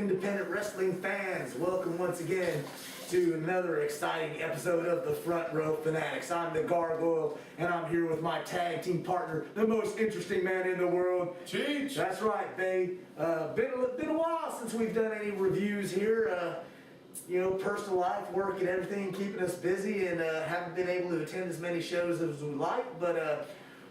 independent wrestling fans, welcome once again to another exciting episode of the Front Row Fanatics. I'm the Gargoyle, and I'm here with my tag team partner, the most interesting man in the world, Cheech. That's right, babe. Been a while since we've done any reviews here. You know, personal life, work, and everything keeping us busy, and haven't been able to attend as many shows as we like, but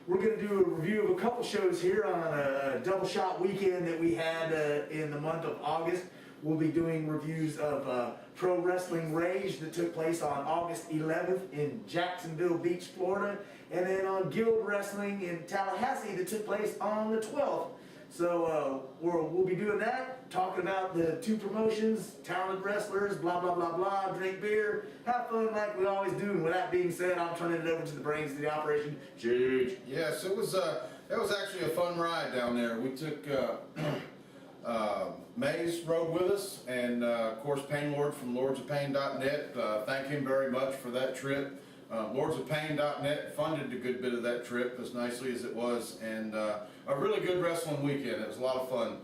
we're going to do a review of a couple shows here on a double shot weekend that we had in the month of August. We'll be doing reviews of Pro Wrestling Rage that took place on August 11th in Jacksonville Beach, Florida, and then on Guild Wrestling in Tallahassee that took place on the 12th. So we'll be doing that, talking about the two promotions, talented wrestlers, blah, blah, blah, blah, drink beer, have fun like we always do. And with that being said, I'm turning it over to the brains of the operation, Cheech. Yes, it was actually a fun ride down there. We took Maze rode with us, and of course Pain Lord from lordsofpain.net. Thank him very much for that trip. Lordsofpain.net funded a good bit of that trip, as nicely as it was, and a really good wrestling weekend. It was a lot of fun.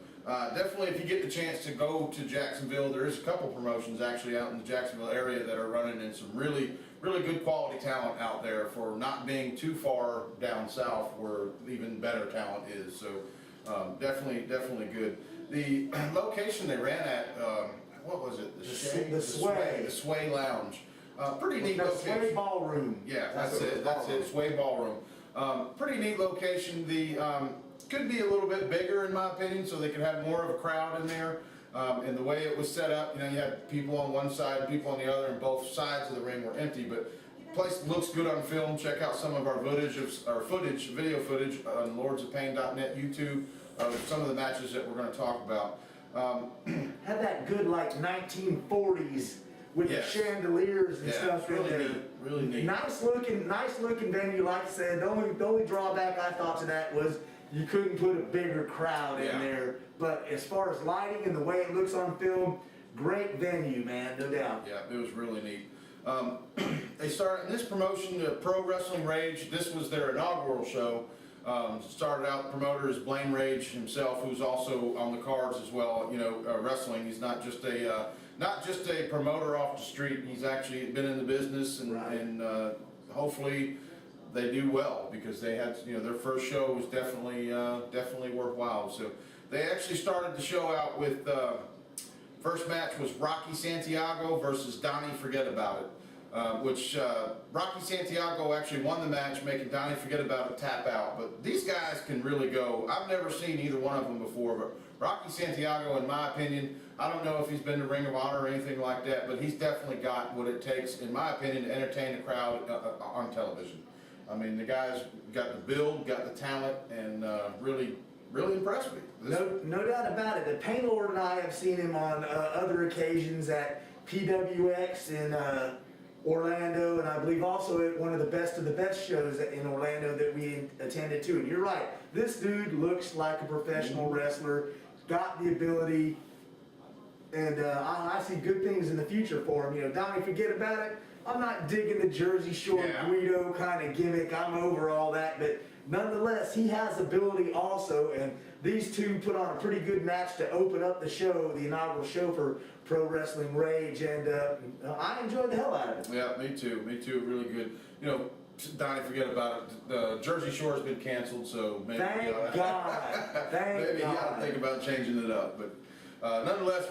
Definitely, if you get the chance to go to Jacksonville, there is a couple promotions actually out in the Jacksonville area that are running in some really good quality talent out there for not being too far down south where even better talent is. So definitely good. The location they ran at, what was it? The Sway Lounge. Pretty neat location. Sway Ballroom. Yeah, that's it. Sway Ballroom. Pretty neat location. The could be a little bit bigger in my opinion, so they could have more of a crowd in there. And the way it was set up, you know, you had people on one side, people on the other, and both sides of the ring were empty. But the place looks good on film. Check out some of our video footage on lordsofpain.net YouTube of some of the matches that we're going to talk about. Had that good like 1940s. With the chandeliers and stuff in there. Really neat. Nice looking venue. Like I said, the only drawback I thought to that was you couldn't put a bigger crowd in there. But as far as lighting and the way it looks on film, great venue, man, no doubt. Yeah, it was really neat. They started in this promotion, the Pro Wrestling Rage. This was their inaugural show. Started out, the promoter is Blaine Rage himself, who's also on the cards as well. You know, wrestling. He's not just a promoter off the street. He's actually been in the business, and hopefully they do well, because they had, you know, their first show was definitely worthwhile. So they actually started the show out with first match was Rocky Santiago versus Donnie Forget About It. Which Rocky Santiago actually won the match, making Donnie Forget About It tap out. But these guys can really go. I've never seen either one of them before, but Rocky Santiago, in my opinion, I don't know if he's been to Ring of Honor or anything like that, but he's definitely got what it takes, in my opinion, to entertain the crowd on television. I mean, the guy's got the build, got the talent, and really impressed me. No doubt about it. The Pain Lord and I have seen him on other occasions at PWX in Orlando, and I believe also at one of the best shows in Orlando that we attended too. And you're right, this dude looks like a professional wrestler, got the ability, and I see good things in the future for him. You know, Donnie Forget About It, I'm not digging the Jersey Shore Guido kind of gimmick, I'm over all that, but nonetheless, he has ability also, and these two put on a pretty good match to open up the show, the inaugural show for Pro Wrestling Rage, and I enjoyed the hell out of it. Yeah, me too, really good. You know, Donnie Forget About It, the Jersey Shore has been canceled, so maybe Thank God. Maybe you ought to think about changing it up, but nonetheless,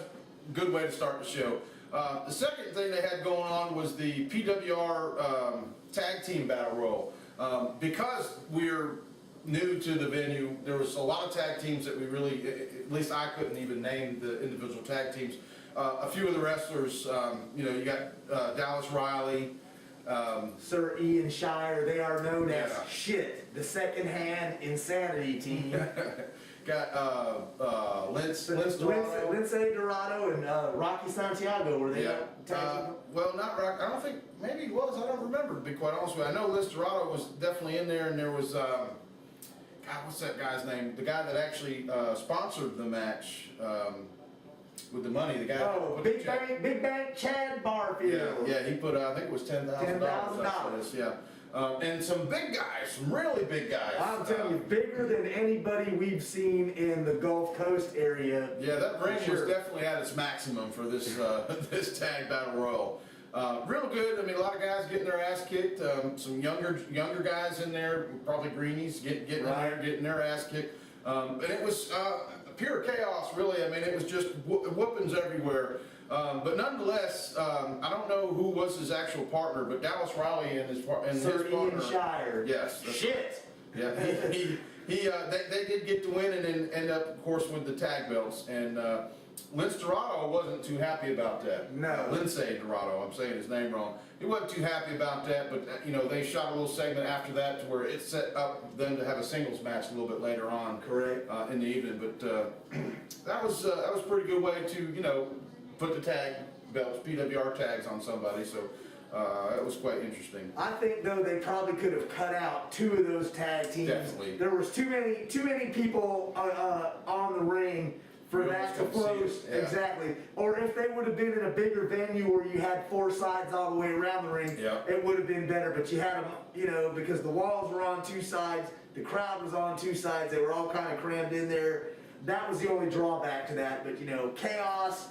good way to start the show. The second thing they had going on was the PWR Tag Team Battle Royal. Because we're new to the venue, there was a lot of tag teams that we really, at least I couldn't even name the individual tag teams. A few of the wrestlers, you know, you got Dallas Riley, Sir Ian Shire, they are known as Shit, the second-hand insanity team. Got Lince Dorado. Lince Dorado and Rocky Santiago, were they well, not Rocky. I don't think, maybe he was. I don't remember, to be quite honest with you. I know Lince Dorado was definitely in there, and there was, God, what's that guy's name? The guy that actually sponsored the match with the money. The guy. Oh, Big Bank Chad Barfield. Yeah, he put, I think it was $10,000. Yeah. And some big guys, some really big guys. I'm telling you, bigger than any anybody we've seen in the Gulf Coast area. Yeah, that ring Sure. was definitely at its maximum for this this tag battle royal. Real good. I mean, a lot of guys getting their ass kicked. Some younger guys in there, probably greenies, getting in there, getting their ass kicked. And it was pure chaos, really. I mean, it was just whoopings everywhere. But nonetheless, I don't know who was his actual partner, but Dallas Riley and his partner. Shire. Yes. Shit. Yeah, they did get to win and then end up, of course, with the tag belts. And Lince Dorado wasn't too happy about that. No. Lindsay Dorado, I'm saying his name wrong. He wasn't too happy about that, but they shot a little segment after that to where it set up them to have a singles match a little bit later on. Correct. In the evening, but that was a pretty good way to put the tag belts, PWR tags on somebody. So. It was quite interesting. I think though they probably could have cut out 2 of those tag teams. Definitely. There was too many people on the ring for that to flow. Yeah. Exactly. Or if they would have been in a bigger venue where you had 4 sides all the way around the ring, Yeah. it would have been better. But you had them, because the walls were on 2 sides, the crowd was on 2 sides. They were all kind of crammed in there. That was the only drawback to that. But chaos,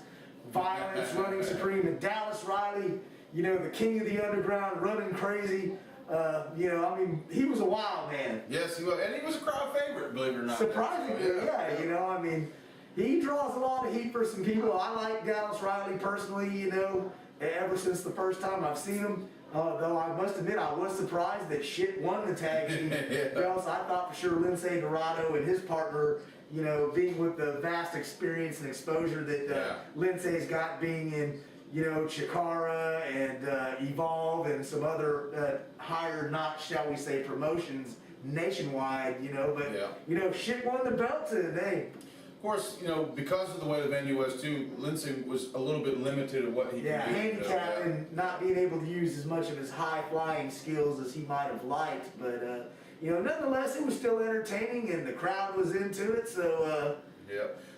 violence, running supreme, and Dallas Riley. The king of the underground, running crazy. He was a wild man. Yes, he was, and he was a crowd favorite, believe it or not. Surprisingly, yeah. He draws a lot of heat for some people. I like Dallas Riley personally, ever since the first time I've seen him. Though I must admit, I was surprised that shit won the tag team belts. I thought for sure Lince Dorado and his partner, being with the vast experience and exposure that Lince's got being in, Chikara and Evolve and some other higher notch, shall we say, promotions nationwide, but shit won the belt today. Of course, because of the way the venue was too, Lince was a little bit limited in what he could do. Handicap and not being able to use as much of his high flying skills as he might have liked, but nonetheless, it was still entertaining and the crowd was into it. So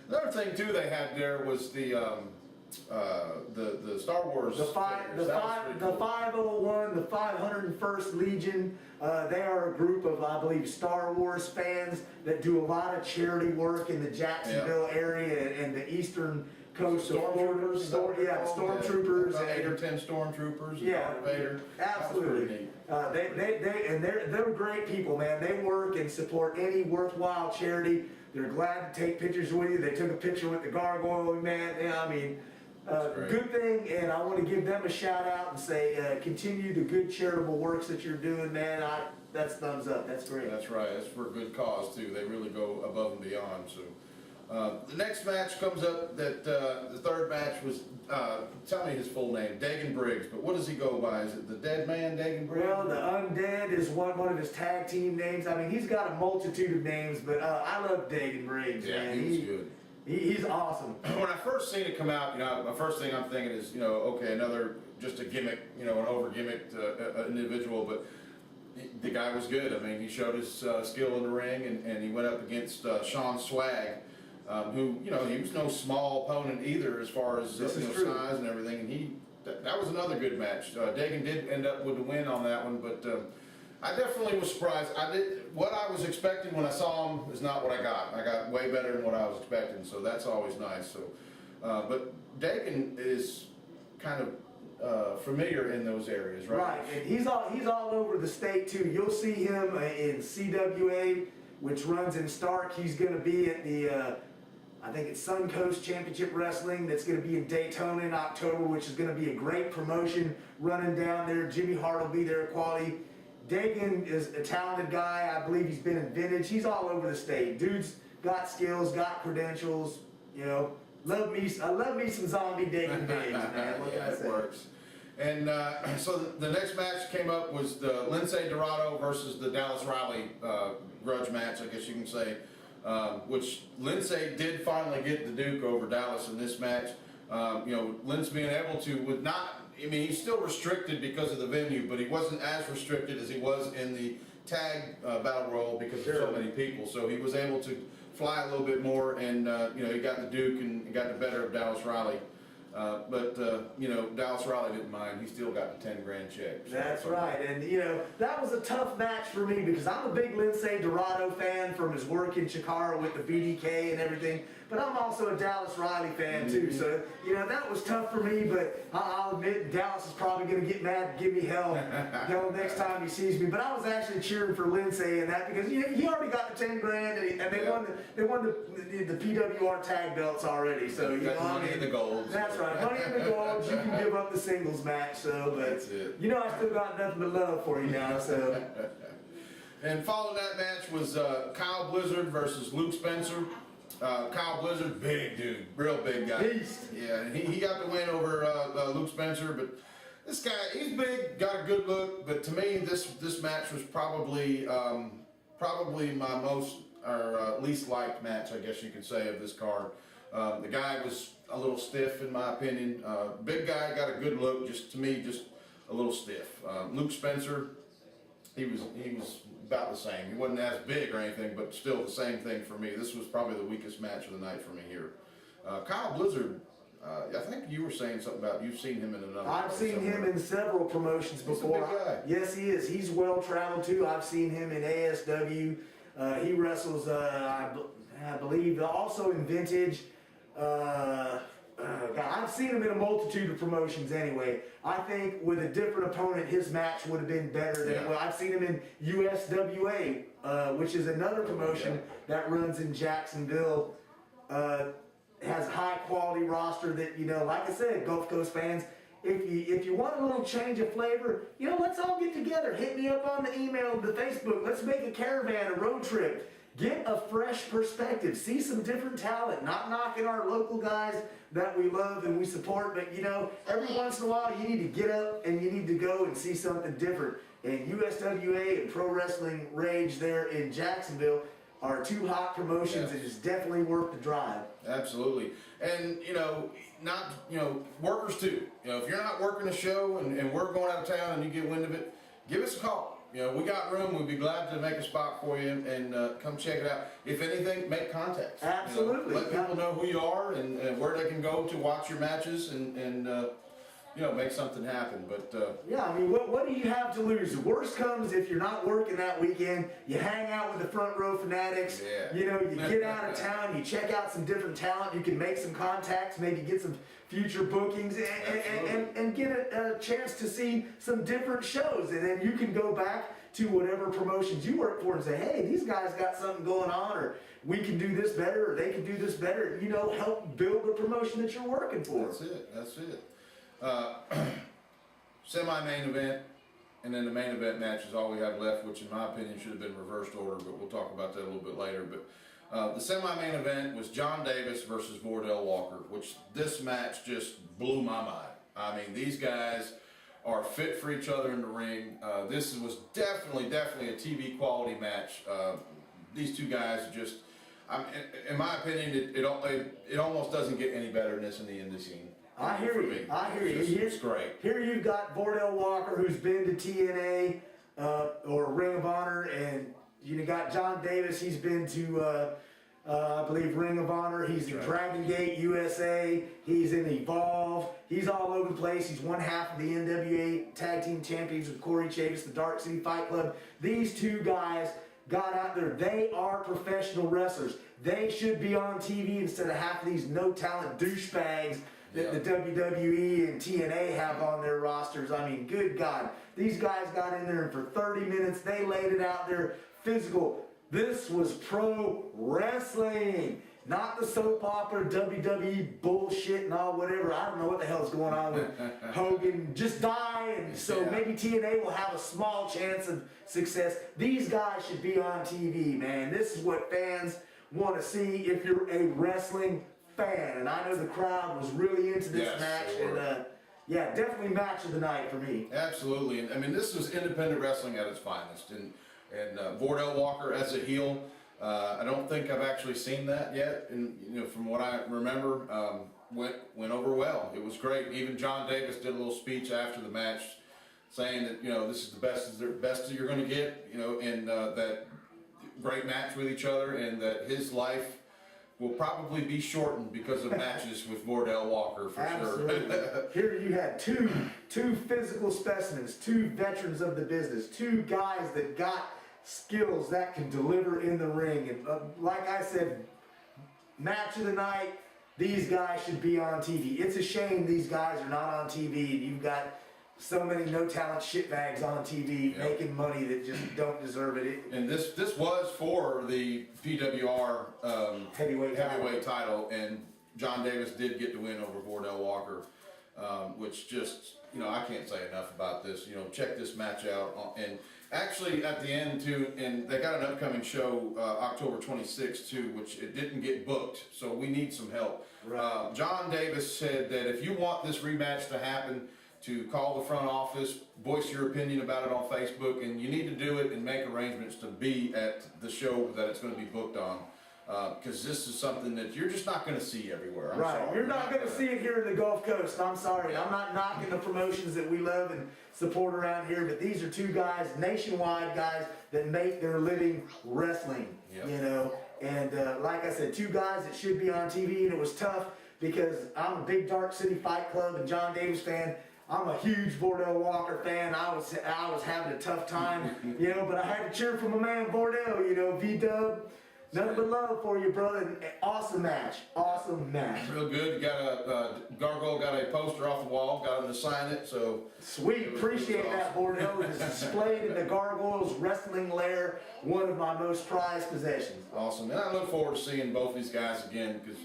another thing too they had there was the Star Wars. The 501, the 501st Legion. They are a group of, I believe, Star Wars fans that do a lot of charity work in the Jacksonville area and the eastern coast of Florida. Stormtroopers. About 8 or 10 stormtroopers. Yeah, Vader. absolutely. They're great people, man. They work and support any worthwhile charity. They're glad to take pictures with you. They took a picture with the Gargoyle man. Good thing, and I want to give them a shout out and say, continue the good charitable works that you're doing, man. That's thumbs up. That's great. That's right. That's for a good cause too. They really go above and beyond. So the next match comes up. That the third match was. Tell me his full name, Dagan Briggs. But what does he go by? Is it the Dead Man, Dagan Briggs? Well, the Undead is one of his tag team names. He's got a multitude of names, but I love Dagan Briggs. Yeah, man. he's good. He's awesome. When I first seen it come out, my first thing I'm thinking is, okay, another just a gimmick, an over gimmicked individual, but the guy was good. He showed his skill in the ring, and he went up against Sean Swag, who, he was no small opponent either as far as size and everything, and that was another good match. Dagan did end up with the win on that one, but I definitely was surprised. What I was expecting when I saw him is not what I got. I got way better than what I was expecting, so that's always nice. So, but Dagan is kind of familiar in those areas, right? Right, and he's all over the state too. You'll see him in CWA, which runs in Stark. He's going to be at the I think it's Suncoast Championship Wrestling that's going to be in Daytona in October, which is going to be a great promotion running down there. Jimmy Hart will be there at Quality. Dagan is a talented guy. I believe he's been in Vintage. He's all over the state. Dude's got skills, got credentials. I love me some zombie Dagan Briggs, man. What can I say? It works. And so the next match came up was the Lince Dorado versus the Dallas Riley grudge match, I guess you can say, which Lince did finally get the Duke over Dallas in this match. Lince being able to, with not, he's still restricted because of the venue, but he wasn't as restricted as he was in the tag battle royal because of so many people. So he was able to fly a little bit more, and he got the Duke and got the better of Dallas Riley You know, Dallas Riley didn't mind. He still got the 10 grand check. So That's right, and you know, that was a tough match for me because I'm a big Lindsay Dorado fan from his work in Chikara with the BDK and everything, but I'm also a Dallas Riley fan too, so you know, that was tough for me, but I'll admit Dallas is probably going to get mad and give me hell next time he sees me, but I was actually cheering for Lindsay and that because he already got the 10 grand and they won the PWR tag belts already, so you know, money in the gold. That's right, money in the gold, you can give up the singles match, so, but That's it. you know, I still got nothing but love for you now, so. And following that match was Kyle Blizzard versus Luke Spencer. Kyle Blizzard, big dude, real big guy. Beast. Yeah, and he got the win over Luke Spencer, but this guy, he's big, got a good look, but to me, this match was probably my most or least liked match, I guess you could say, of this card. The guy was a little stiff, in my opinion. Big guy, got a good look, just to me, just a little stiff. Luke Spencer, he was about the same. He wasn't as big or anything, but still the same thing for me. This was probably the weakest match of the night for me here. Kyle Blizzard, I think you were saying something about you've seen him in another. I've seen him in several promotions before. He's a big guy. Yes, he is. He's well traveled too. I've seen him in ASW. He wrestles, I believe, also in Vintage. I've seen him in a multitude of promotions anyway. I think with a different opponent, his match would have been better than, well, I've seen him in USWA, which is another promotion that runs in Jacksonville. Has a high quality roster that, you know, like I said, Gulf Coast fans, if you want a little change of flavor, you know, let's all get together. Hit me up on the email, the Facebook. Let's make a caravan, a road trip. Get a fresh perspective. See some different talent. Not knocking our local guys that we love and we support, but you know, every once in a while you need to get up and you need to go and see something different. And USWA and Pro Wrestling Rage there in Jacksonville are two hot promotions, and it's definitely worth the drive. Absolutely. And, you know, workers too. You know, if you're not working a show and we're going out of town and you get wind of it, give us a call. You know, we got room. We'd be glad to make a spot for you and come check it out. If anything, make contacts. Absolutely. You know, let people know who you are and where they can go to watch your matches and you know, make something happen. But yeah, I mean, what do you have to lose? The worst comes if you're not working that weekend. You hang out with the Front Row Fanatics. Yeah. You know, you get out of town. You check out some different talent. You can make some contacts. Maybe get some future bookings and get a chance to see some different shows. And then you can go back to whatever promotions you work for and say, hey, these guys got something going on, or we can do this better, or they can do this better. You know, help build the promotion that you're working for. That's it. That's it. Semi-main event, and then the main event match is all we have left, which in my opinion should have been reversed order, but we'll talk about that a little bit later. But the semi-main event was John Davis versus Vordell Walker, which this match just blew my mind. I mean, these guys are fit for each other in the ring. This was definitely a TV quality match. These two guys just, in my opinion, it almost doesn't get any better than this in the indie scene. I hear you. It's great. Here you've got Vordell Walker, who's been to TNA or Ring of Honor, and you got John Davis. He's been to, I believe, Ring of Honor. He's in Dragon Gate USA. He's in Evolve. He's all over the place. He's one half of the NWA Tag Team Champions with Corey Chavis, the Dark City Fight Club. These two guys got out there. They are professional wrestlers. They should be on TV instead of half of these no-talent douchebags that the WWE and TNA have on their rosters. I mean, good God. These guys got in there and for 30 minutes, they laid it out there physical. This was pro wrestling, not the soap opera, WWE bullshit and all whatever. I don't know what the hell's going on with Hogan. Just die, and so maybe TNA will have a small chance of success. These guys should be on TV, man. This is what fans want to see if you're a wrestling fan, and I know the crowd was really into this match, and yeah, definitely match of the night for me. Absolutely, and I mean, this was independent wrestling at its finest, and Vordell Walker as a heel, I don't think I've actually seen that yet, and you know, from what I remember, went over well. It was great. Even John Davis did a little speech after the match, saying that, you know, this is the best you're going to get, you know, and that great match with each other, and that his life will probably be shortened because of matches with Vordell Walker for Absolutely. sure. Here you had two physical specimens, two veterans of the business, two guys that got skills that can deliver in the ring. And like I said, match of the night, these guys should be on TV. It's a shame these guys are not on TV. You've got so many no-talent shitbags on TV making money that just don't deserve it. And this was for the PWR heavyweight title, and John Davis did get to win over Vordell Walker, which just, I can't say enough about this. Check this match out. And actually at the end too, and they got an upcoming show October 26th too, which it didn't get booked, so we need some help. Right. John Davis said that if you want this rematch to happen, to call the front office, voice your opinion about it on Facebook, and you need to do it and make arrangements to be at the show that it's going to be booked on. Because this is something that you're just not going to see everywhere. I'm sorry. You're not going to see it here in the Gulf Coast. I'm sorry. I'm not knocking the promotions that we love and support around here, but these are two guys, nationwide guys, that make their living wrestling, And like I said, two guys that should be on TV, and it was tough because I'm a big Dark City Fight Club and John Davis fan. I'm a huge Vordell Walker fan. I was having a tough time, but I had to cheer for my man Vordell, V-Dub. Nothing but love for you, brother. And awesome match. Real good. You got a Gargoyle got a poster off the wall. Got him to sign it. So sweet. Appreciate that, Vordell. It's displayed in the Gargoyles Wrestling Lair. One of my most prized possessions. Awesome. And I look forward to seeing both these guys again because,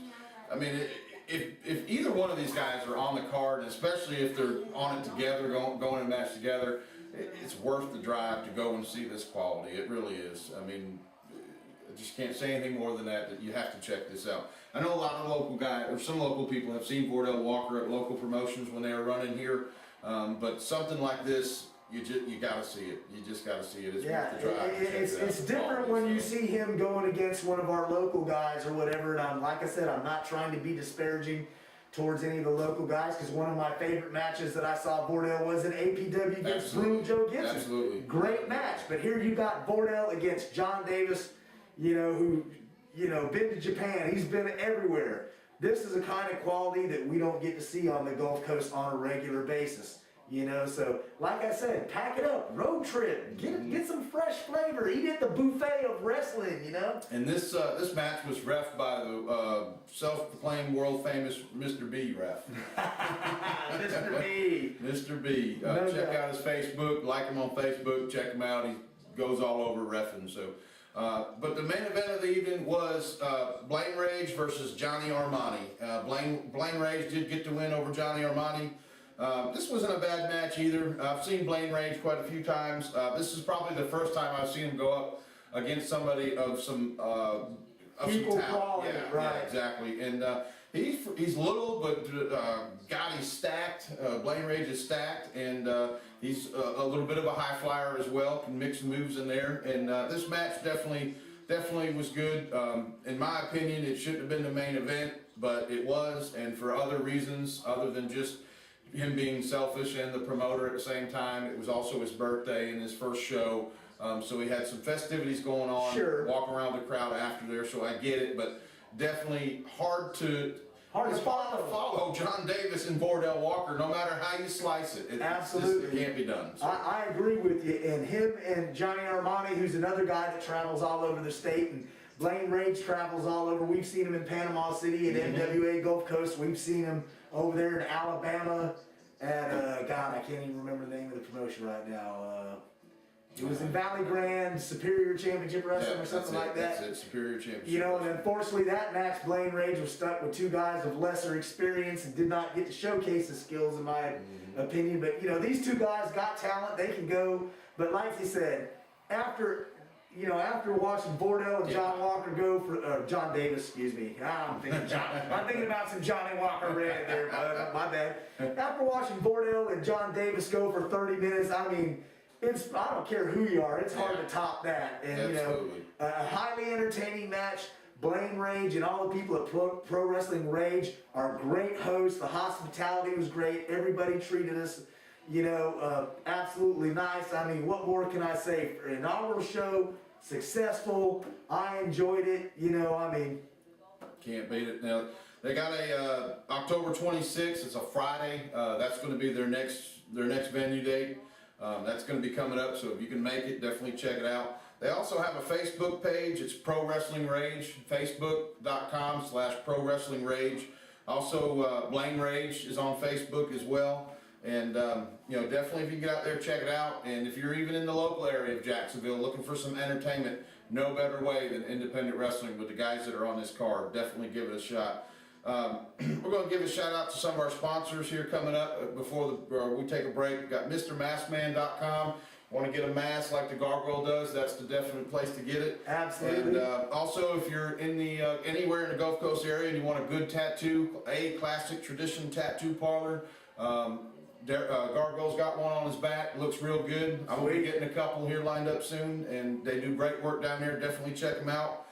if either one of these guys are on the card, and especially if they're on it together, going in a match together, it's worth the drive to go and see this quality. It really is. I just can't say anything more than that you have to check this out. I know a lot of local guys, or some local people have seen Vordell Walker at local promotions when they were running here, but something like this, you got to see it. You just got to see it. It's worth the drive. It's different when you see him going against one of our local guys or whatever. And like I said, I'm not trying to be disparaging towards any of the local guys, because one of my favorite matches that I saw Vordell was in APW against Brutal Joe Gibson. Absolutely. Great match. But here you got Vordell against John Davis, who, been to Japan. He's been everywhere. This is a kind of quality that we don't get to see on the Gulf Coast on a regular basis. So like I said, pack it up, road trip, get some fresh flavor, eat at the buffet of wrestling, And this match was ref by the self-proclaimed world famous Mr. B ref. Mr. B. Mr. B. Check out his Facebook, like him on Facebook, check him out. He goes all over reffing. So, but the main event of the evening was Blaine Rage versus Johnny Armani. Blaine Rage did get to win over Johnny Armani. This wasn't a bad match either. I've seen Blaine Rage quite a few times. This is probably the first time I've seen him go up against somebody of some equal talent. quality, right? Yeah, exactly. And he's little, but God, he's stacked. Blaine Rage is stacked, and he's a little bit of a high flyer as well. Can mix some moves in there. And this match definitely was good. In my opinion, it shouldn't have been the main event, but it was, and for other reasons other than just him being selfish and the promoter at the same time. It was also his birthday and his first show, so he had some festivities going on. Sure. Walking around the crowd after there, so I get it, but definitely hard to follow John Davis and Vordell Walker, no matter how you slice it. Absolutely. It can't be done. So. I agree with you. And him and Johnny Armani, who's another guy that travels all over the state, and Blaine Rage travels all over. We've seen him in Panama City at NWA Gulf Coast. We've seen him over there in Alabama at, God, I can't even remember the name of the promotion right now. It was in Valley Grand, Superior Championship Wrestling or something like that. That's it, Superior Championship. And unfortunately that match, Blaine Rage was stuck with two guys of lesser experience and did not get to showcase his skills, in my opinion. But, these two guys got talent, they can go. But like you said, after watching Vordell and John Walker go for, John Davis, excuse me. I'm thinking about some Johnny Walker red there, but my bad. After watching Vordell and John Davis go for 30 minutes, I don't care who you are, it's hard to top that. And, a highly entertaining match. Blaine Rage and all the people at Pro Wrestling Rage are great hosts. The hospitality was great. Everybody treated us absolutely nice. What more can I say? For an inaugural show, successful. I enjoyed it. Can't beat it. Now, they got a October 26th, it's a Friday. That's going to be their next venue date. That's going to be coming up, so if you can make it, definitely check it out. They also have a Facebook page. It's Pro Wrestling Rage, facebook.com/Pro Wrestling Rage. Also, Blaine Rage is on Facebook as well. And, you know, definitely if you get out there, check it out. And if you're even in the local area of Jacksonville looking for some entertainment, no better way than independent wrestling with the guys that are on this card. Definitely give it a shot. We're going to give a shout out to some of our sponsors here coming up before we take a break. We've got MrMaskman.com. Want to get a mask like the Gargoyle does, that's the definite place to get it. Absolutely. And also, if you're in the anywhere in the Gulf Coast area and you want a good tattoo, a classic tradition tattoo parlor, Gargoyle's got one on his back, looks real good. I'm going to be getting a couple here lined up soon, and they do great work down there. Definitely check them out.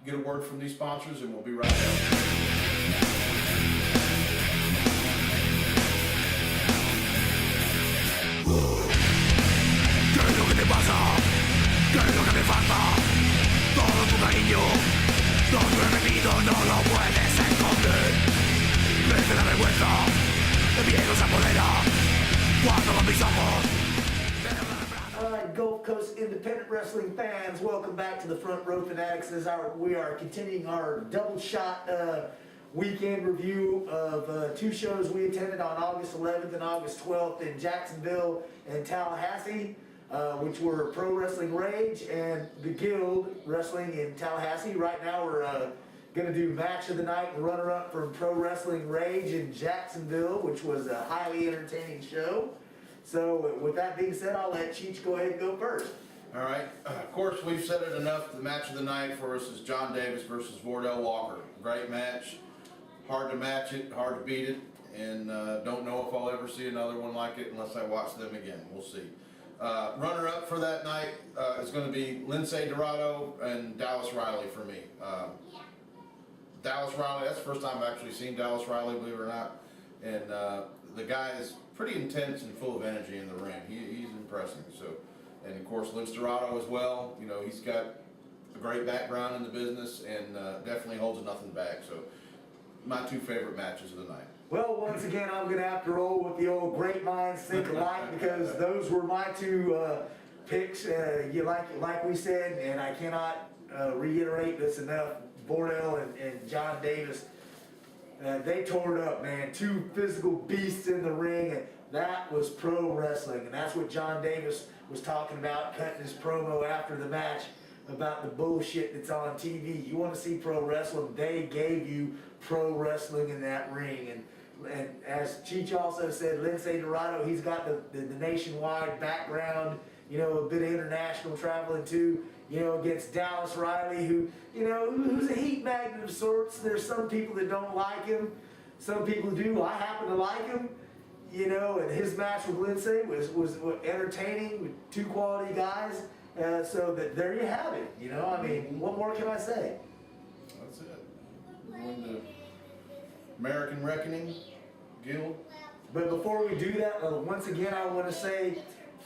Get a word from these sponsors, and we'll be right back. ¿Qué es lo que me falta? Todo tu cariño, todo he bebido, no lo puedes esconder. Desde la vergüenza, el miedo se apodera cuando con mis ojos. All right, Gulf Coast independent wrestling fans, welcome back to the Front Row Fanatics. We are continuing our double shot weekend review of two shows we attended on August 11th and August 12th in Jacksonville and Tallahassee. Which were Pro Wrestling Rage and the Guild Wrestling in Tallahassee. Right now we're going to do match of the night and runner-up from Pro Wrestling Rage in Jacksonville, which was a highly entertaining show. So with that being said, I'll let Cheech go ahead and go first. All right. Of course, we've said it enough. The match of the night for us is John Davis versus Wardell Walker. Great match. Hard to match it, hard to beat it, and don't know if I'll ever see another one like it unless I watch them again. We'll see. Runner-up for that night is going to be Lindsay Dorado and Dallas Riley for me. Dallas Riley, that's the first time I've actually seen Dallas Riley, believe it or not. And the guy is pretty intense and full of energy in the ring. He's impressive. So, and of course, Lindsay Dorado as well. You know, he's got a great background in the business and definitely holds nothing back. So, my two favorite matches of the night. Well, once again, I'm going to have to roll with the old great minds think alike because those were my two picks. Like we said, and I cannot reiterate this enough, Wardell and John Davis, they tore it up, man. Two physical beasts in the ring, and that was pro wrestling. And that's what John Davis was talking about, cutting his promo after the match about the bullshit that's on TV. You want to see pro wrestling, they gave you pro wrestling in that ring. And as Cheech also said, Lindsay Dorado, he's got the nationwide background, you know, a bit of international traveling too, you know, against Dallas Riley, who, you know, who's a heat magnet of sorts. There's some people that don't like him, some people do. I happen to like him, you know, and his match with Lindsay was entertaining with two quality guys. So there you have it, you know, I mean, what more can I say? That's it. We're going to American Reckoning Guild. But before we do that, once again, I want to say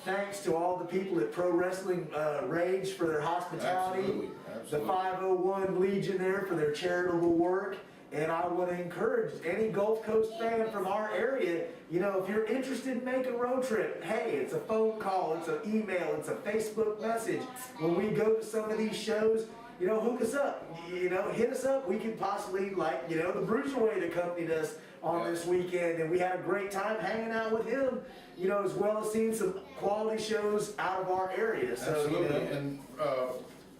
thanks to all the people at Pro Wrestling Rage for their hospitality. Absolutely. The 501 Legion there for their charitable work. And I want to encourage any Gulf Coast fan from our area, you know, if you're interested in making a road trip, hey, it's a phone call, it's an email, it's a Facebook message. When we go to some of these shows, you know, hook us up, you know, hit us up. We could possibly, like, you know, the Bruiserweight accompanied us on this weekend, and we had a great time hanging out with him, you know, as well as seeing some quality shows out of our area. So, Absolutely. you know, And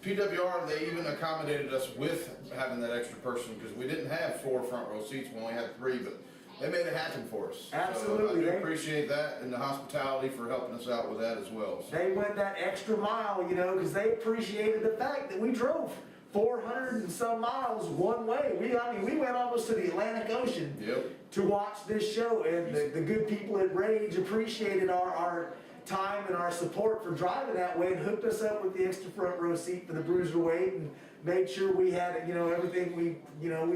PWR, they even accommodated us with having that extra person because we didn't have 4 front row seats, we only had 3, but they made it happen for us. Absolutely. So I do appreciate that and the hospitality for helping us out with that as well. So. they went that extra mile, you know, because they appreciated the fact that we drove 400 and some miles one way. We went almost to the Atlantic Ocean to watch this show, and the good people at Rage appreciated our time and our support for driving that way and hooked us up with the extra front row seat for the Bruiserweight and made sure we had, you know, everything we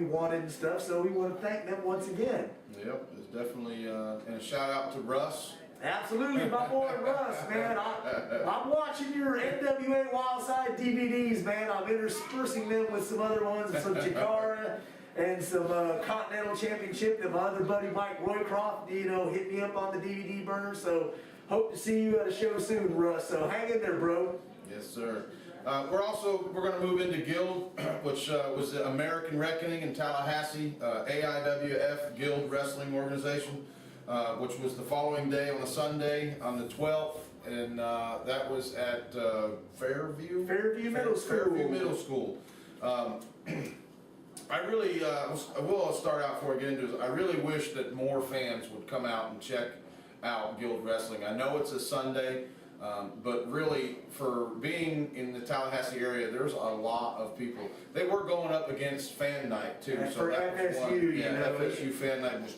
wanted and stuff. So we want to thank them once again. Yep, it's definitely, and a shout out to Russ Absolutely, my boy Russ, man. I'm watching your NWA Wildside DVDs, man. I'm interspersing them with some other ones, some Chikara and some Continental Championship that my other buddy Mike Roycroft, hit me up on the DVD burner. So hope to see you at a show soon, Russ. So hang in there, bro. Yes, sir. We're going to move into Guild, which was the American Reckoning in Tallahassee, AIWF Guild Wrestling Organization, which was the following day on a Sunday on the 12th, and that was at Fairview Middle School. I really, I will start out before I get into this. I really wish that more fans would come out and check out Guild Wrestling. I know it's a Sunday. But really, for being in the Tallahassee area, there's a lot of people. They were going up against Fan Night too. And so for that was one. FSU, FSU Fan Night was.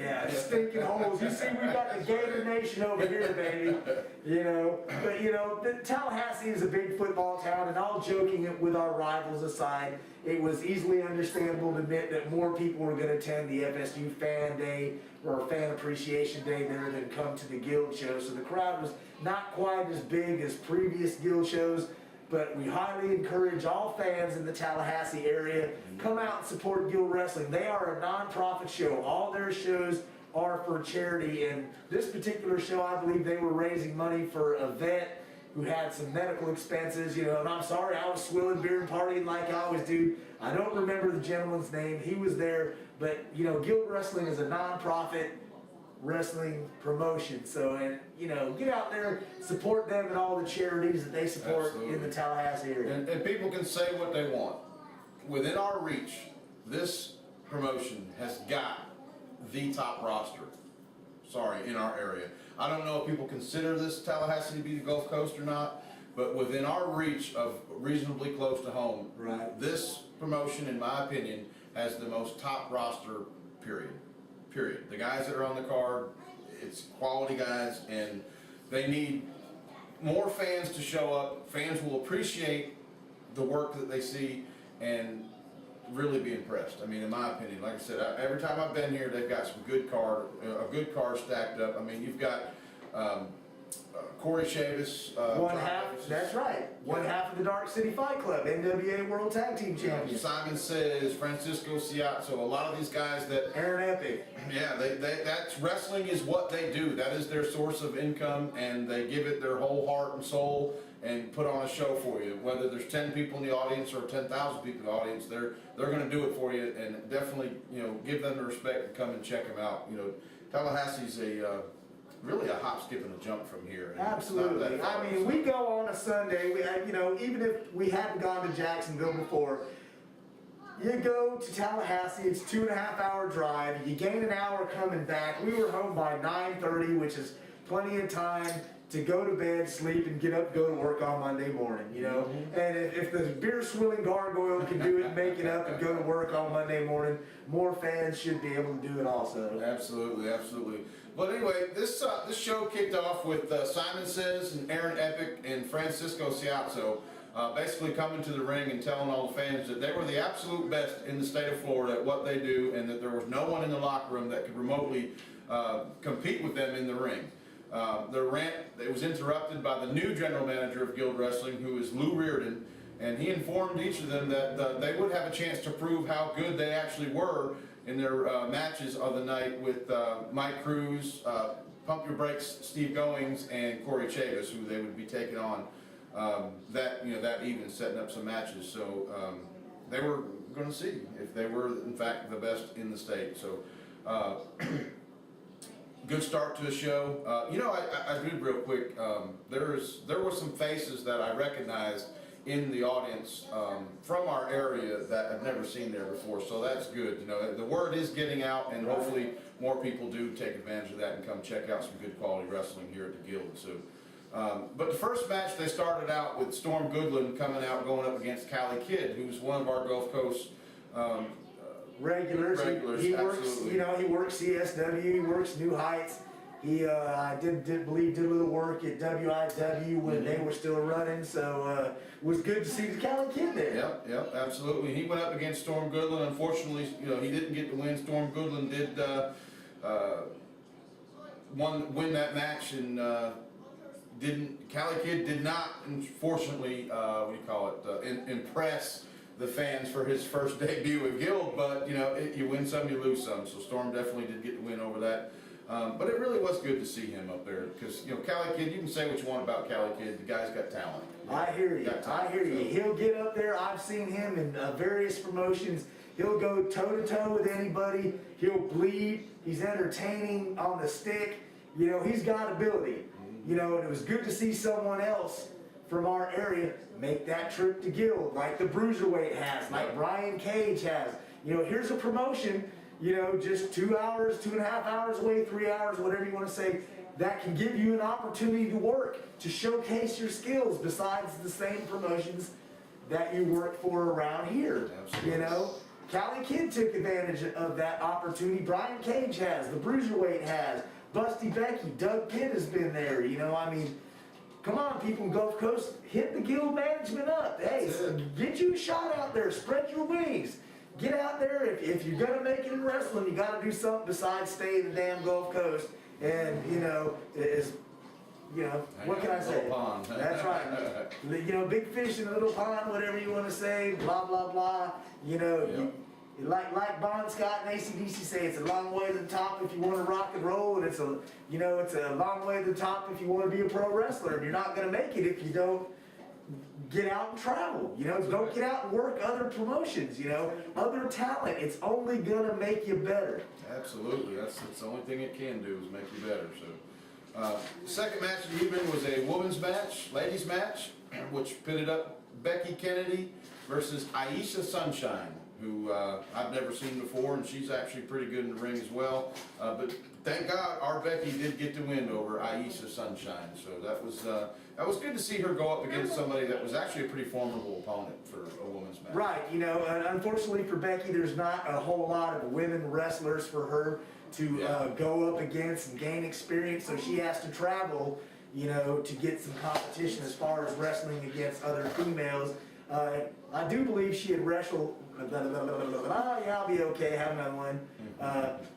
Yeah, stinking holes. You see, we got the Gator Nation over here, baby. But Tallahassee is a big football town, and all joking with our rivals aside, it was easily understandable to admit that more people were going to attend the FSU Fan Day or Fan Appreciation Day there than come to the Guild show. So the crowd was not quite as big as previous Guild shows, but we highly encourage all fans in the Tallahassee area, come out and support Guild Wrestling. They are a non-profit show. All their shows are for charity, and this particular show, I believe they were raising money for a vet who had some medical expenses, and I'm sorry, I was swilling beer and partying like I always do. I don't remember the gentleman's name. He was there, but, Guild Wrestling is a non-profit wrestling promotion. So, get out there, support them and all the charities that they support. Absolutely. In the Tallahassee area. And people can say what they want. Within our reach, this promotion has got the top roster. In our area. I don't know if people consider this Tallahassee to be the Gulf Coast or not, but within our reach of reasonably close to home, right, this promotion, in my opinion, has the most top roster, period. The guys that are on the card, it's quality guys, and they need more fans to show up. Fans will appreciate the work that they see and really be impressed. I mean, in my opinion, like I said, every time I've been here, they've got some a good card stacked up. I mean, you've got Corey Chavis. One half, that's right. One half of the Dark City Fight Club, NWA World Tag Team Champions. Simon Says, Francisco Ciat. So a lot of these guys that Aaron Epic. Yeah, that's wrestling is what they do. That is their source of income, and they give it their whole heart and soul and put on a show for you. Whether there's 10 people in the audience or 10,000 people in the audience, they're going to do it for you, and definitely give them the respect and come and check them out. Tallahassee's really a hop, skip, and a jump from here. Absolutely. I mean, we go on a Sunday. We even if we hadn't gone to Jacksonville before, you go to Tallahassee. It's a 2.5-hour drive. You gain an hour coming back. We were home by 9:30, which is plenty of time to go to bed, sleep, and get up, go to work on Monday morning, Mm-hmm. And if the beer-swilling Gargoyle can do it and make it up and go to work on Monday morning, more fans should be able to do it also. Absolutely. But anyway, this show kicked off with Simon Says and Aaron Epic and Francisco Ciazzo basically coming to the ring and telling all the fans that they were the absolute best in the state of Florida at what they do, and that there was no one in the locker room that could remotely compete with them in the ring. Their rant, it was interrupted by the new general manager of Guild Wrestling, who is Lou Reardon, and he informed each of them that they would have a chance to prove how good they actually were in their matches of the night with Mike Cruz, Pump Your Brakes, Steve Goings, and Corey Chavis, who they would be taking on that evening, setting up some matches. So they were going to see if they were in fact the best in the state. So. Good start to the show. I did real quick. There were some faces that I recognized in the audience from our area that I've never seen there before. So that's good. The word is getting out, and hopefully more people do take advantage of that and come check out some good quality wrestling here at the Guild. So, but the first match they started out with Storm Goodland coming out going up against Callie Kidd, who's one of our Gulf Coast. Regulars. He works, he works CSW, he works New Heights. I did believe did a little work at WIW when they were still running, so it was good to see the Callie Kidd there. Yep, absolutely. He went up against Storm Goodland. Unfortunately, he didn't get the win. Storm Goodland did win that match, and Cali Kid did not, unfortunately, impress the fans for his first debut with Guild, but you win some, you lose some. So Storm definitely did get the win over that. But it really was good to see him up there because Cali Kid, you can say what you want about Cali Kid, the guy's got talent. I hear you. I hear you. He'll get up there. I've seen him in various promotions. He'll go toe to toe with anybody. He'll bleed. He's entertaining on the stick. He's got ability. And it was good to see someone else from our area make that trip to Guild, like the Bruiserweight has, like Brian Cage has. Here's a promotion, just 2 hours, 2.5 hours away, 3 hours, whatever you want to say, that can give you an opportunity to work, to showcase your skills besides the same promotions that you work for around here. Absolutely. Cali Kid took advantage of that opportunity. Brian Cage has, the Bruiserweight has, Busty Becky, Doug Pitt has been there. Come on, people in Gulf Coast, hit the Guild management up. Hey, get you a shot out there, spread your wings. Get out there. If you're going to make it in wrestling, you got to do something besides stay in the damn Gulf Coast. And, what can I say? Pond. That's right. Big fish in a little pond, whatever you want to say, blah, blah, blah. Like Bon Scott and AC/DC say, it's a long way to the top if you want to rock and roll, and it's a long way to the top if you want to be a pro wrestler. And you're not going to make it if you don't get out and travel. Don't get out and work other promotions. Other talent. It's only going to make you better. Absolutely. That's the only thing it can do is make you better. So, second match of the evening was a women's match, ladies match, which pitted up Becky Kennedy versus Aisha Sunshine, who I've never seen before, and she's actually pretty good in the ring as well. But thank God our Becky did get the win over Aisha Sunshine. So that was good to see her go up against somebody that was actually a pretty formidable opponent for a women's match. Right. Unfortunately for Becky, there's not a whole lot of women wrestlers for her to go up against and gain experience. So she has to travel, to get some competition as far as wrestling against other females. I do believe she had wrestled. Yeah, I'll be okay. Have another one.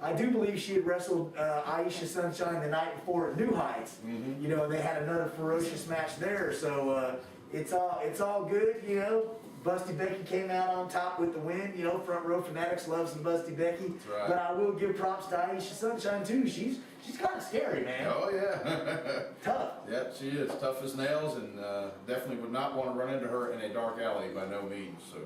I do believe she had wrestled Aisha Sunshine the night before at New Heights. They had another ferocious match there. So it's all good. Busty Becky came out on top with the win. Front Row Fanatics loves some Busty Becky. That's right. But I will give props to Aisha Sunshine too. She's kind of scary, man. Oh yeah. Tough. Yep, she is tough as nails, and definitely would not want to run into her in a dark alley by no means. So,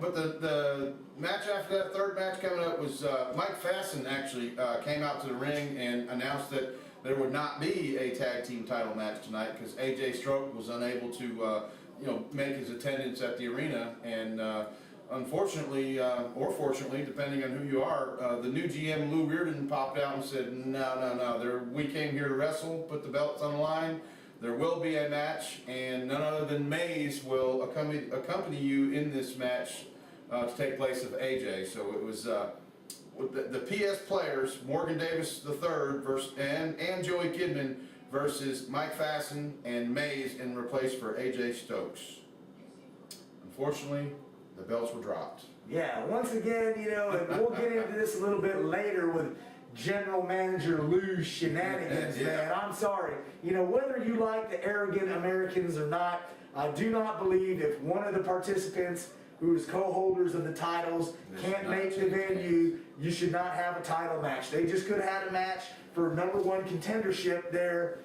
but the match after that, third match coming up, was Mike Fasten actually came out to the ring and announced that there would not be a tag team title match tonight because AJ Stroke was unable to make his attendance at the arena, and unfortunately, or fortunately, depending on who you are, the new GM Lou Reardon popped out and said, no, we came here to wrestle, put the belts on the line, there will be a match, and none other than Maze will accompany you in this match to take place of AJ. So it was the PS players, Morgan Davis III and Joey Kidman, versus Mike Fasten and Maze in replace for AJ Stokes. Unfortunately, the belts were dropped. Yeah, once again, and we'll get into this a little bit later with General Manager Lou's shenanigans, man. I'm sorry. Whether you like the arrogant Americans or not, I do not believe if one of the participants who is co-holders of the titles can't make the venue, you should not have a title match. They just could have had a match for #1 contendership there,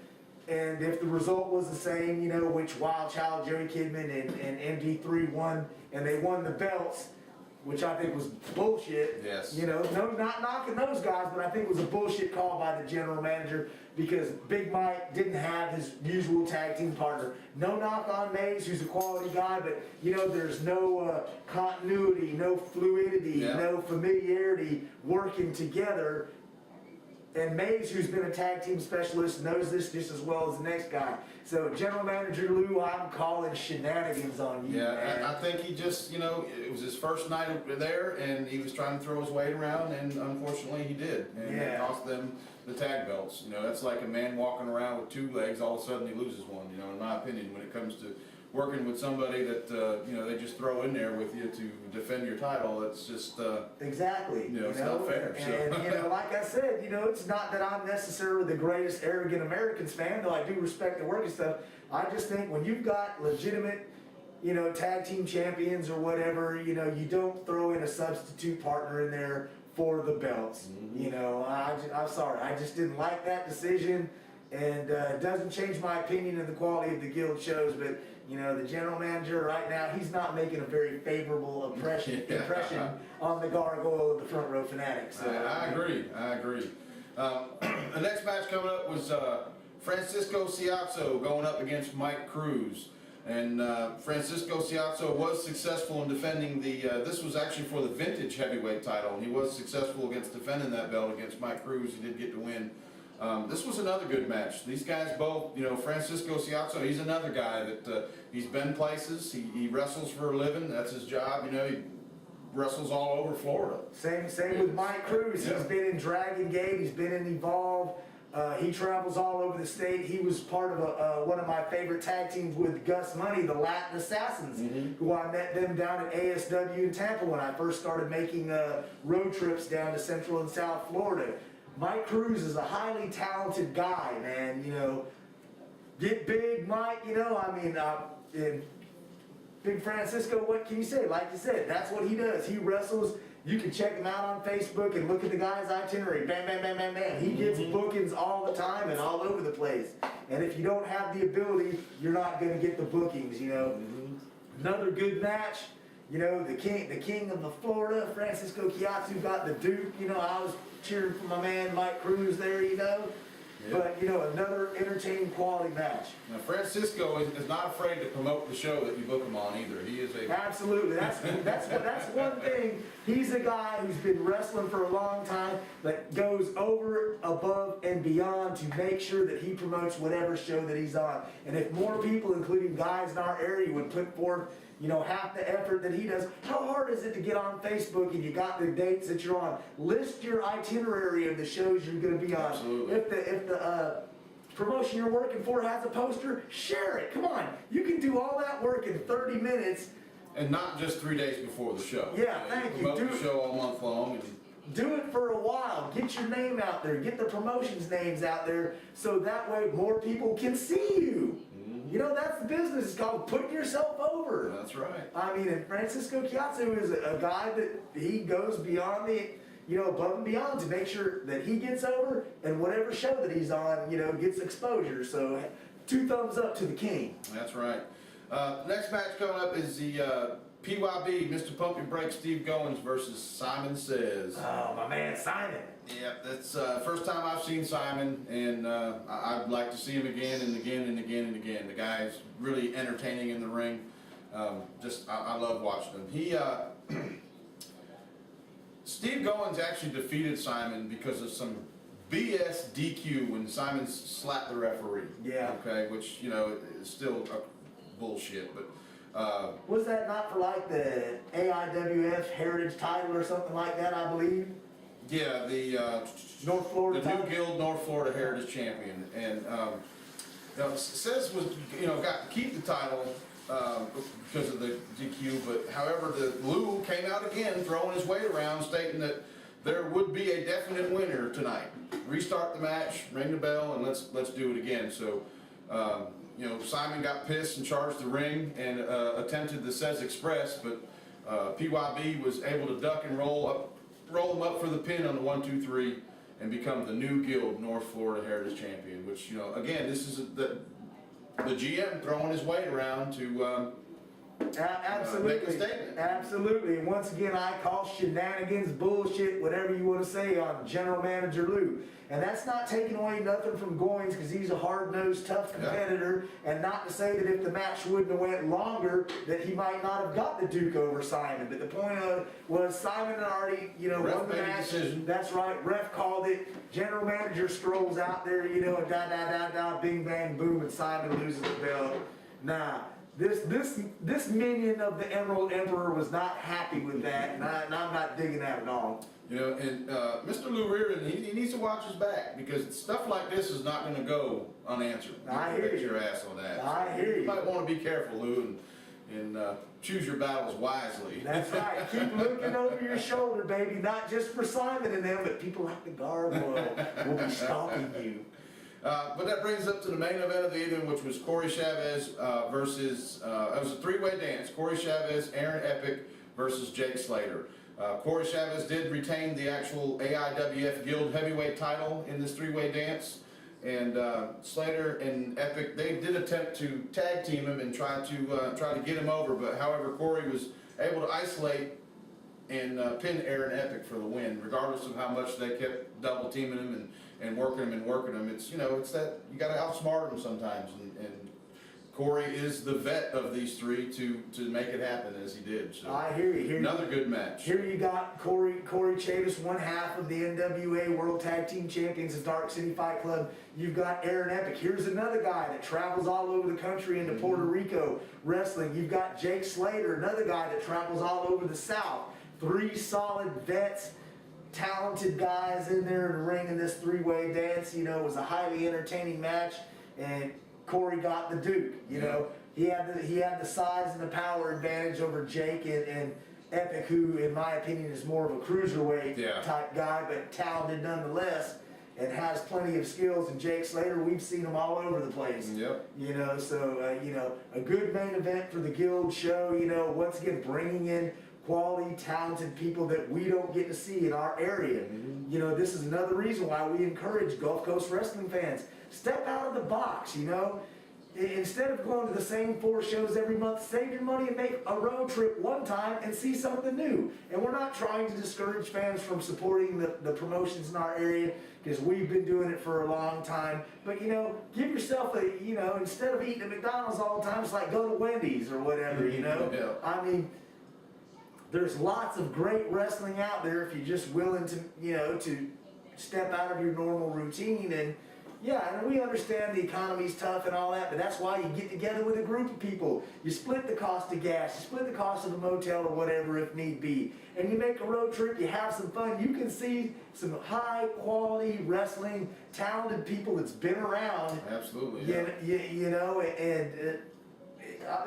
and if the result was the same, which Wild Child, Joey Kidman, and MD3 won, and they won the belts, which I think was bullshit. Yes. No, not knocking those guys, but I think it was a bullshit call by the general manager because Big Mike didn't have his usual tag team partner. No knock on Maze, who's a quality guy, but there's no continuity, no fluidity, no familiarity working together. And Maze, who's been a tag team specialist, knows this just as well as the next guy. So, General Manager Lou, I'm calling shenanigans on you, man. I think he just, it was his first night there, and he was trying to throw his weight around, and unfortunately he did. And it cost them the tag belts. That's like a man walking around with 2 legs, all of a sudden he loses one, in my opinion, when it comes to working with somebody that, you know, they just throw in there with you to defend your title. It's just, Exactly. you know, it's not fair. And you know, like I said, you know, it's not that I'm necessarily the greatest arrogant Americans fan, though I do respect the work and stuff. I just think when you've got legitimate, you know, tag team champions or whatever, you know, you don't throw in a substitute partner in there for the belts. You know, I'm sorry, I just didn't like that decision, and it doesn't change my opinion of the quality of the Guild shows, but you know, the general manager right now, he's not making a very favorable impression on the Gargoyle of the Front Row Fanatics. So, I agree. The next match coming up was Francisco Ciazzo going up against Mike Cruz. And Francisco Ciazzo was successful in defending the, this was actually for the vintage heavyweight title, and he was successful against defending that belt against Mike Cruz. He did get to win. This was another good match. These guys both, you know, Francisco Ciazzo, he's another guy that he's been places. He wrestles for a living. That's his job. You know, he wrestles all over Florida. Same with Mike Cruz. Yeah. He's been in Dragon Gate. He's been in Evolve. He travels all over the state. He was part of one of my favorite tag teams with Gus Money, the Latin Assassins, who I met them down at ASW in Tampa when I first started making road trips down to Central and South Florida. Mike Cruz is a highly talented guy, man. You know, get big, Mike. You know, I mean, Big Francisco. What can you say? Like you said, that's what he does. He wrestles. You can check him out on Facebook and look at the guy's itinerary. Bam, bam, bam, bam, bam. He gets bookings all the time and all over the place. And if you don't have the ability, you're not going to get the bookings. You know, another good match. You know, the king of the Florida, Francisco Ciazzo got the Duke. You know, I was cheering for my man Mike Cruz there. You know. Yeah. But, you know, another entertaining quality match. Now, Francisco is not afraid to promote the show that you book him on either. He is a... Absolutely. That's one thing. He's a guy who's been wrestling for a long time that goes over, above, and beyond to make sure that he promotes whatever show that he's on. And if more people, including guys in our area, would put forth, you know, half the effort that he does. How hard is it to get on Facebook and you got the dates that you're on? List your itinerary of the shows you're going to be on. Absolutely. If the promotion you're working for has a poster, share it. Come on. You can do all that work in 30 minutes. And not just 3 days before the show. Yeah, thank you. Promote the show all month long. And do it for a while. Get your name out there. Get the promotions names out there so that way more people can see you. You know, that's the business. It's called putting yourself over. That's right. I mean, and Francisco Ciazzo is a guy that he goes beyond the, you know, above and beyond to make sure that he gets over and whatever show that he's on, you know, gets exposure. So 2 thumbs up to the king. That's right. Next match coming up is the PYB, Mr. Pump Your Brakes, Steve Goins versus Simon Says. Oh, my man, Simon. Yeah, that's first time I've seen Simon, and I'd like to see him again and again and again and again. The guy's really entertaining in the ring. I love watching him. He Steve Goins actually defeated Simon because of some BS DQ when Simon slapped the referee. Yeah. Okay, which, you know, is still bullshit, but. Was that not for like the AIWF Heritage title or something like that, I believe? Yeah, the North Florida the new title? Guild North Florida Heritage Champion, and you know, Says was, you know, got to keep the title because of the DQ, but however, the Lou came out again throwing his weight around, stating that there would be a definite winner tonight. Restart the match, ring the bell, and let's do it again. So. You know, Simon got pissed and charged the ring and attempted the Says Express, but PYB was able to duck and roll him up for the pin on the 1, 2, 3, and become the new Guild North Florida Heritage Champion. Which, you know, again, this is the GM throwing his weight around to Absolutely. make a statement. Absolutely. And once again, I call shenanigans, bullshit, whatever you want to say on General Manager Lou. And that's not taking away nothing from Goins because he's a hard-nosed, tough competitor. Yeah. And not to say that if the match wouldn't have went longer, that he might not have got the Duke over Simon. But the point of it was Simon had already, you know, won the match. That's right. Ref called it. General Manager strolls out there, you know, bing, bang, boom, and Simon loses the belt. Nah. This minion of the Emerald Emperor was not happy with that, and I'm not digging that at all. You know, and Mr. Lou Reardon, he needs to watch his back, because stuff like this is not going to go unanswered. I You hear bet you. your ass on that. I hear you. You might want to be careful, Lou, and choose your battles wisely. That's right. Keep looking over your shoulder, baby. Not just for Simon and them, but people like the Gargoyle will be stalking you. But that brings up to the main event of the evening, which was Corey Chavez versus, it was a three-way dance. Corey Chavez, Aaron Epic versus Jake Slater. Corey Chavez did retain the actual AIWF Guild heavyweight title in this three-way dance. And Slater and Epic, they did attempt to tag team him and try to get him over, but however, Corey was able to isolate and pin Aaron Epic for the win, regardless of how much they kept double teaming him and working him. It's, you know, it's that you got to outsmart him sometimes, and Corey is the vet of these three to make it happen as he did. So I hear you. Another good match. Here you got Corey Chavis, one half of the NWA World Tag Team Champions of Dark City Fight Club. You've got Aaron Epic. Here's another guy that travels all over the country into Puerto Rico wrestling. You've got Jake Slater, another guy that travels all over the South. Three solid vets, talented guys in there in the ring in this three-way dance. You know, it was a highly entertaining match, and Corey got the Duke. You know, he had the size and the power advantage over Jake and Epic, who, in my opinion, is more of a cruiserweight type guy, but talented nonetheless, and has plenty of skills. And Jake Slater, we've seen him all over the place. Yep. You know, so you know, a good main event for the Guild show. You know, once again, bringing in quality, talented people that we don't get to see in our area. You know, this is another reason why we encourage Gulf Coast wrestling fans. Step out of the box, you know. Instead of going to the same 4 shows every month, save your money and make a road trip one time and see something new. And we're not trying to discourage fans from supporting the promotions in our area, because we've been doing it for a long time. But, you know, give yourself a, you know, instead of eating at McDonald's all the time, it's like go to Wendy's or whatever, you know. I mean, there's lots of great wrestling out there if you're just willing to, you know, to step out of your normal routine. And yeah, and we understand the economy's tough and all that, but that's why you get together with a group of people. You split the cost of gas, you split the cost of a motel or whatever if need be, and you make a road trip, you have some fun. You can see some high quality wrestling, talented people that's been around. Absolutely. You know, and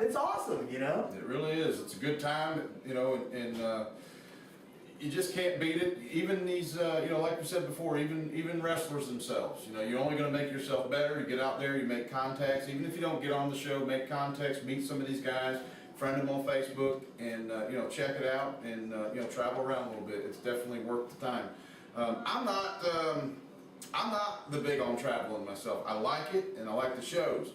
it's awesome, you know. It really is. It's a good time, you know, and you just can't beat it. Even these, you know, like we said before, even wrestlers themselves. You know, you're only going to make yourself better. You get out there, you make contacts. Even if you don't get on the show, make contacts, meet some of these guys, friend them on Facebook, and you know, check it out, and you know, travel around a little bit. It's definitely worth the time. I'm not the big on traveling myself. I like it, and I like the shows.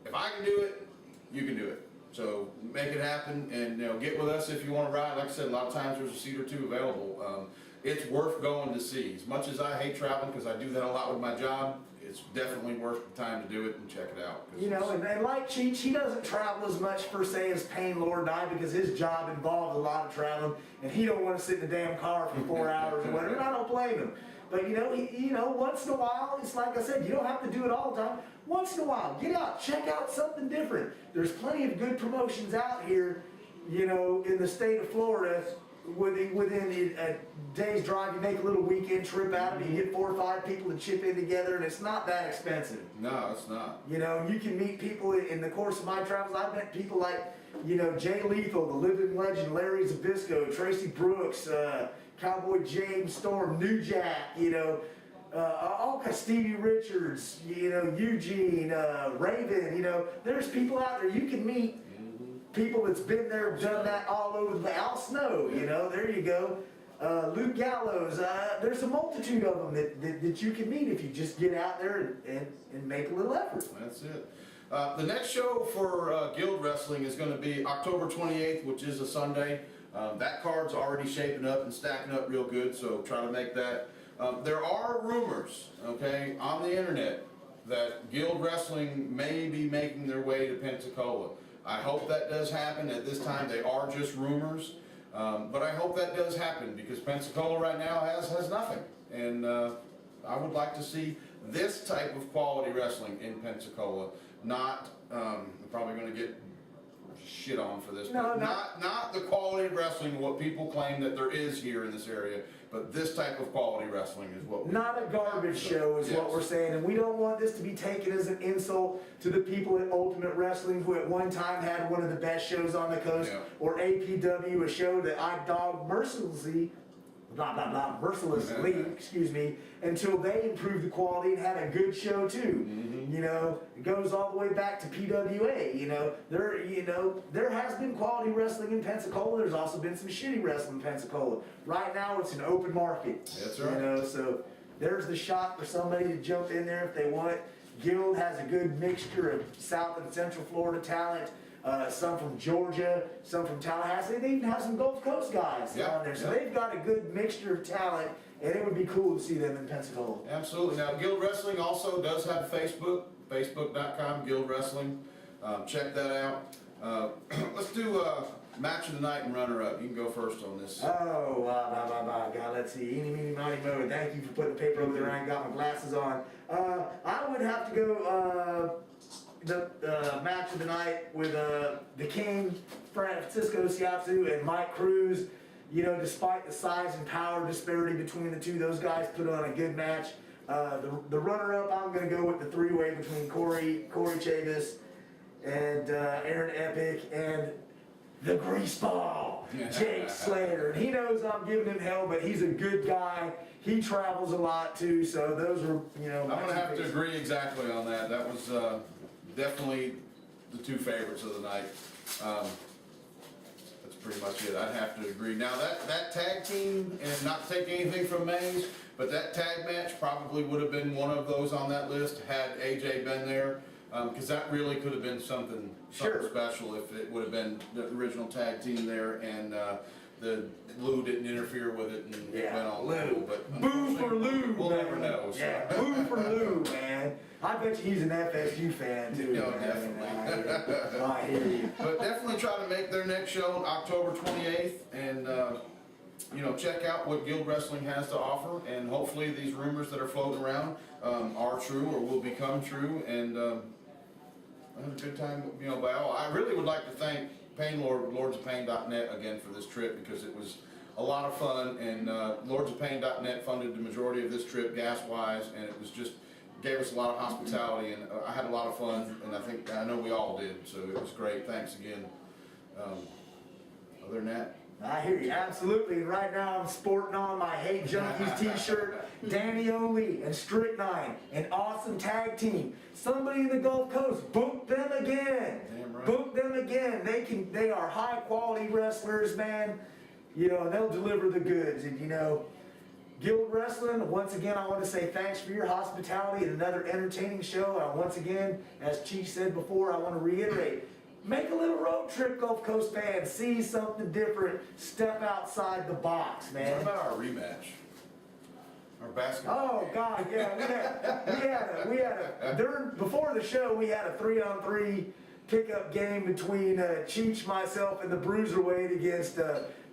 If I can do it, you can do it. So make it happen, and you know, get with us if you want to ride. Like I said, a lot of times there's a seat or two available. It's worth going to see. As much as I hate traveling, because I do that a lot with my job, it's definitely worth the time to do it and check it out. You know, and like Cheech, he doesn't travel as much per se as Payne Lord and I, because his job involves a lot of traveling, and he don't want to sit in a damn car for 4 hours or whatever, and I don't blame him. But you know, once in a while, it's like I said, you don't have to do it all the time. Once in a while, get out, check out something different. There's plenty of good promotions out here, you know, in the state of Florida. Within a day's drive, you make a little weekend trip out of it, you get 4 or 5 people to chip in together, and it's not that expensive. No, it's not. You know, you can meet people in the course of my travels. I've met people like, you know, Jay Lethal, the living legend, Larry Zbyszko, Tracy Brooks, Cowboy James Storm, New Jack, you know, all kinds, Stevie Richards, you know, Eugene, Raven, you know, there's people out there you can meet. People that's been there, done that all over the Al Snow, you know, there you go. Luke Gallows, there's a multitude of them that you can meet if you just get out there and make a little effort. That's it. The next show for Guild Wrestling is going to be October 28th, which is a Sunday. That card's already shaping up and stacking up real good, so try to make that. There are rumors, okay, on the internet that Guild Wrestling may be making their way to Pensacola. I hope that does happen. At this time, they are just rumors, but I hope that does happen, because Pensacola right now has nothing, and I would like to see this type of quality wrestling in Pensacola. Not, I'm probably going to get shit on for this. No, but no. not the quality of wrestling, what people claim that there is here in this area, but this type of quality wrestling is what we Not a garbage show is what Yes. we're saying, and we don't want this to be taken as an insult to the people at Ultimate Wrestling who at one time had one of the best shows on the coast, Yeah. or APW, a show that I dogged mercilessly, excuse me, until they improved the quality and had a good show too. You know, it goes all the way back to PWA. There has been quality wrestling in Pensacola. There's also been some shitty wrestling in Pensacola. Right now, it's an open market. That's right. You know, so there's the shot for somebody to jump in there if they want. Guild has a good mixture of South and Central Florida talent. Some from Georgia, some from Tallahassee. They even have some Gulf Coast guys Yeah, on there. So yeah. they've got a good mixture of talent, and it would be cool to see them in Pensacola. Absolutely. Now, Guild Wrestling also does have Facebook, facebook.com, Guild Wrestling. Check that out. Let's do match of the night and runner-up. You can go first on this. Oh, God, let's see. Eeny, meeny, miny, mo. Thank you for putting the paper over there. I ain't got my glasses on. I would have to go the match of the night with the King, Francisco Siatsu, and Mike Cruz. You know, despite the size and power disparity between the two, those guys put on a good match. The runner-up, I'm going to go with the three-way between Corey Chavis and Aaron Epic and the greaseball, Jake Slater. And he knows I'm giving him hell, but he's a good guy. He travels a lot too, so those were, you know. I'm going to have to agree exactly on that. That was definitely the two favorites of the night. That's pretty much it. I'd have to agree. Now that tag team, and not to take anything from Mays, but that tag match probably would have been one of those on that list had AJ been there. Because that really could have been something Sure. special if it would have been the original tag team there, and the Lou didn't interfere with it, and it went on Lou. But Boo for Lou, we'll man. never know. So. Yeah, boo for Lou, man. I bet you he's an FSU fan too. Yeah, man. definitely. I hear you. But definitely try to make their next show on October 28th, and check out what Guild Wrestling has to offer, and hopefully these rumors that are floating around are true or will become true, and I had a good time, by all. I really would like to thank lordsofpain.net again for this trip, because it was a lot of fun, and lordsofpain.net funded the majority of this trip gas-wise, and it was just gave us a lot of hospitality, and I had a lot of fun, and I know we all did, so it was great. Thanks again. Other than that, I hear you, absolutely. And right now I'm sporting on my Hate Junkies t-shirt. Danny O'Lee and Strychnine, an awesome tag team. Somebody in the Gulf Coast, book them again. Damn right. Book them again. They are high quality wrestlers, man. And they'll deliver the goods. And Guild Wrestling, once again, I want to say thanks for your hospitality and another entertaining show. And once again, as Cheech said before, I want to reiterate, make a little road trip, Gulf Coast fans. See something different. Step outside the box, man. what about our rematch? Our basketball. Oh God, yeah, before the show we had a 3-on-3 pickup game between Cheech, myself, and the Bruiserweight against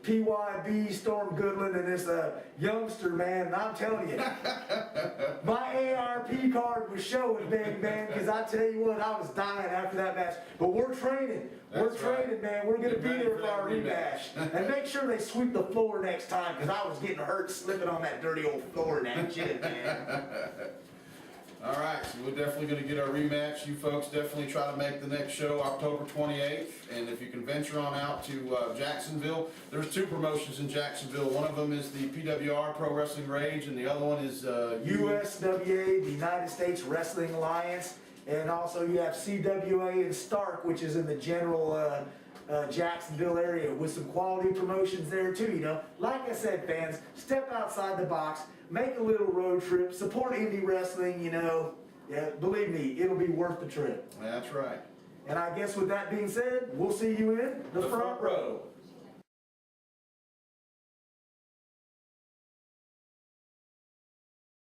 PYB, Storm Goodland, and this youngster, man. And I'm telling you, my ARP card was showing, bang, because I tell you what, I was dying after that match. But we're training. We're training, man. We're going to be there for our rematch. And make sure they sweep the floor next time, because I was getting hurt slipping on that dirty old floor and that shit, man. All right, so we're definitely going to get our rematch. You folks definitely try to make the next show October 28th. And if you can venture on out to Jacksonville, there's two promotions in Jacksonville. One of them is the PWR Pro Wrestling Rage, and the other one is USWA, the United States Wrestling Alliance. And also you have CWA in Stark, which is in the general Jacksonville area, with some quality promotions there too. Like I said, fans, step outside the box, make a little road trip, support indie wrestling. Yeah, believe me, it'll be worth the trip. That's right. And I guess with that being said, we'll see you in the front row.